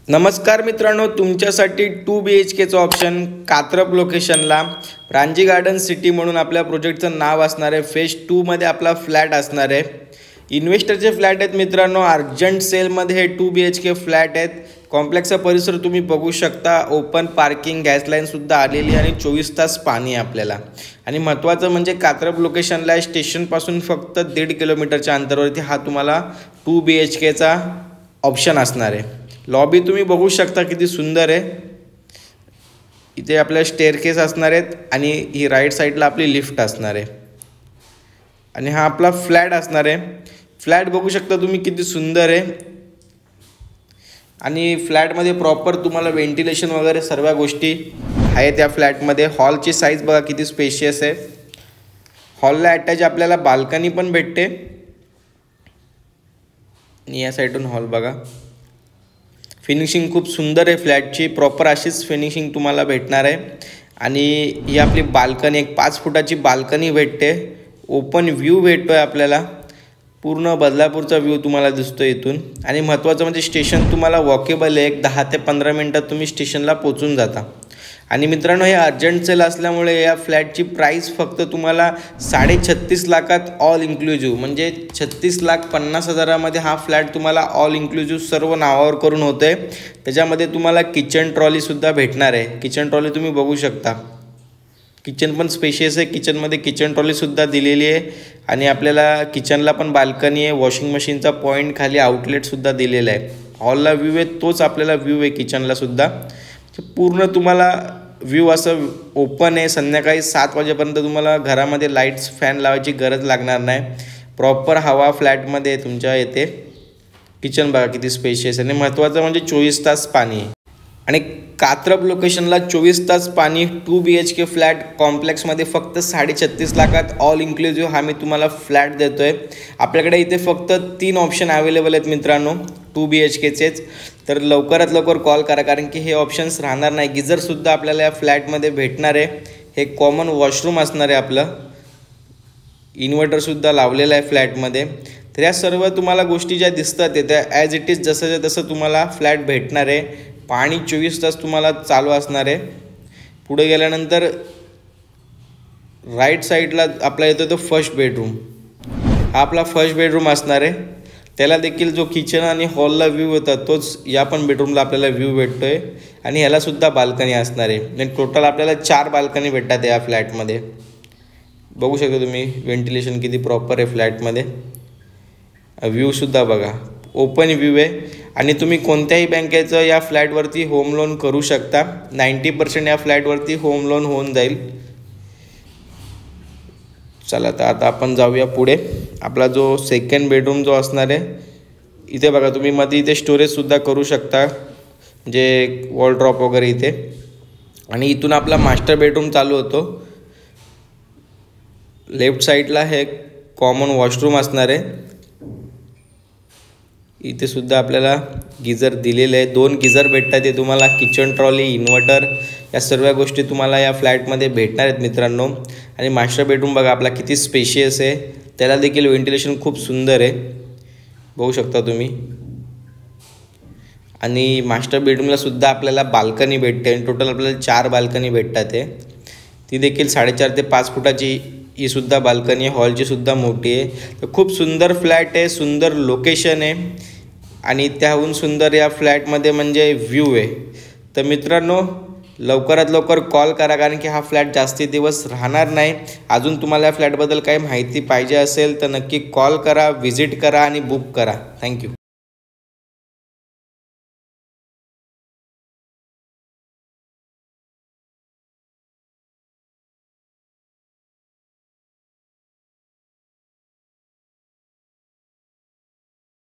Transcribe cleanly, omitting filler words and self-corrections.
नमस्कार मित्रांनो, तुमच्यासाठी 2 BHKचं ऑप्शन कात्रप लोकेशनला रांजी गार्डन सिटी म्हणून आपल्या प्रोजेक्टचं नाव असणार आहे। फेज 2 मध्ये आपला फ्लॅट असणार आहे। इन्व्हेस्टरचे फ्लॅट आहेत मित्रांनो, अर्जंट सेलमध्ये हे 2 BHK फ्लॅट आहेत। कॉम्प्लेक्सचा परिसर तुम्ही बघू शकता, ओपन पार्किंग, गॅस लाईन सुद्धा आलेली आणि 24 तास पाणी आहे आपल्याला। आणि महत्त्वाचं म्हणजे कात्रप लोकेशनला स्टेशनपासून फक्त 1.5 किलोमीटरच्या अंतरावरती हा तुम्हाला 2 BHKचा ऑप्शन असणार आहे। लॉबी तुम्ही बघू शकता किती सुंदर आहे। इथे आपल्या स्टेअरकेस असणार आहेत आणि ही राईट साईडला आपली लिफ्ट असणार आहे आणि हा आपला फ्लॅट असणार आहे। फ्लॅट बघू शकता तुम्ही किती सुंदर आहे आणि फ्लॅटमध्ये प्रॉपर तुम्हाला व्हेंटिलेशन वगैरे सर्व गोष्टी आहेत या फ्लॅटमध्ये। हॉलची साईज बघा किती स्पेशियस आहे। हॉलला अटॅच आपल्याला बाल्कनी पण भेटते आणि या साईडून हॉल बघा। फिनिशिंग खूप सुंदर आहे फ्लॅटची, प्रॉपर अशीच फिनिशिंग तुम्हाला भेटणार आहे। आणि ही आपली बाल्कनी, एक 5 फुटाची बाल्कनी भेटते। ओपन व्ह्यू भेटतोय आपल्याला, पूर्ण बदलापूरचा व्ह्यू तुम्हाला दिसतो इथून। आणि महत्त्वाचं म्हणजे स्टेशन तुम्हाला वॉकेबल आहे, एक 10 ते 15 मिनिटात तुम्ही स्टेशनला पोहोचून जाता। आणि मित्रांनो, हे अर्जंट सेल असल्यामुळे या फ्लॅटची प्राईस फक्त तुम्हाला 36.5 लाखात ऑल इन्क्लुझिव्ह, म्हणजे 36,50,000मध्ये हा फ्लॅट तुम्हाला ऑल इन्क्लुझिव्ह सर्व नावावर करून होते। त्याच्यामध्ये तुम्हाला किचन ट्रॉलीसुद्धा भेटणार आहे। किचन ट्रॉली तुम्ही बघू शकता, किचन पण स्पेशियस आहे। किचनमध्ये किचन ट्रॉलीसुद्धा दिलेली आहे आणि आपल्याला किचनला पण बाल्कनी आहे, वॉशिंग मशीनचा पॉईंट, खाली आउटलेटसुद्धा दिलेला आहे। हॉलला व्ह्यू आहे तोच आपल्याला व्ह्यू आहे किचनलासुद्धा। पूर्ण तुम्हाला व्ह्यू असं ओपन आहे। संध्याकाळी 7 वाजेपर्यंत तुम्हाला घरामध्ये लाईट्स फॅन लावायची गरज लागणार नाही, प्रॉपर हवा फ्लॅटमध्ये तुमच्या येते। किचन बघा किती स्पेशियस आणि महत्त्वाचं म्हणजे 24 तास पाणी आहे। आणि कात्रप लोकेशनला 24 तास पाणी, 2 BHK फ्लॅट कॉम्प्लेक्समध्ये फक्त 36.5 लाखात ऑल इन्क्लुझिव्ह हा मी तुम्हाला फ्लॅट देतो आहे। आपल्याकडे इथे फक्त 3 ऑप्शन अवेलेबल आहेत मित्रांनो 2 BHKचेच, तर लवकरात लवकर कॉल करा, कारण की हे ऑप्शन्स राहणार नाही। गिझरसुद्धा आपल्याला या फ्लॅटमध्ये भेटणार आहे। हे कॉमन वॉशरूम असणार आहे आपलं, इन्व्हर्टरसुद्धा लावलेलं आहे फ्लॅटमध्ये। तर या सर्व तुम्हाला गोष्टी ज्या दिसतात त्या ॲज इट इज जसंच्या तसं तुम्हाला फ्लॅट भेटणार आहे। पाणी 24 तास तुम्हाला चालू असणार आहे। पुढे गेल्यानंतर राईट साईडला आपला येतो तो फर्स्ट बेडरूम, हा आपला फर्स्ट बेडरूम असणार आहे। त्याला देखील जो किचन आणि हॉलला व्ह्यू होता तोच या पण बेडरूमला आपल्याला व्ह्यू भेटतो आहे आणि ह्यालासुद्धा बाल्कनी असणार आहे। आणि टोटल आपल्याला 4 बाल्कनी भेटतात या फ्लॅटमध्ये। बघू शकता तुम्ही व्हेंटिलेशन किती प्रॉपर आहे फ्लॅटमध्ये। व्ह्यूसुद्धा बघा, ओपन व्ह्यू आहे आणि तुम्ही कोणत्याही बँकेचं या फ्लॅटवरती होम लोन करू शकता। 90% या फ्लॅटवरती होम लोन होऊन जाईल। चला तर आता आपण जाऊया पुढे। आपला जो सेकंड बेडरूम जो असणार आहे, इथे बघा तुम्ही मध्ये इथे स्टोरेजसुद्धा करू शकता, म्हणजे वॉल ड्रॉप वगैरे इथे। आणि इथून आपला मास्टर बेडरूम चालू होतो। लेफ्ट साईडला हे कॉमन वॉशरूम असणार आहे। इथे सुद्धा आपल्याला गिझर दिलेले आहे, 2 गिझर भेटतात ते तुम्हाला। किचन ट्रॉली, इन्व्हर्टर या सर्व गोष्टी तुम्हाला या फ्लॅटमध्ये भेटणार आहेत मित्रांनो। आणि मास्टर बेडरूम बघा आपला किती स्पेशियस आहे, त्याला देखील व्हेंटिलेशन खूप सुंदर आहे, बघू शकता तुम्ही। आणि मास्टर बेडरूमला सुद्धा आपल्याला बाल्कनी भेटते आणि टोटल आपल्याला 4 बाल्कनी भेटतात आहे। ती देखील 4.5 ते 5 फुटाची ही सुद्धा बाल्कनी, हॉलची सुद्धा मोठी आहे। तर खूप सुंदर फ्लॅट आहे, सुंदर लोकेशन आहे आणि त्याहून सुंदर या फ्लॅटमध्ये म्हणजे व्ह्यू आहे। तर मित्रांनो, लवकरात लवकर कॉल करा, कारण की हा फ्लॅट जास्ती दिवस राहणार नाही। अजून तुम्हाला या फ्लॅटबद्दल काही माहिती पाहिजे असेल तर नक्की कॉल करा, व्हिजिट करा आणि बुक करा। थँक्यू।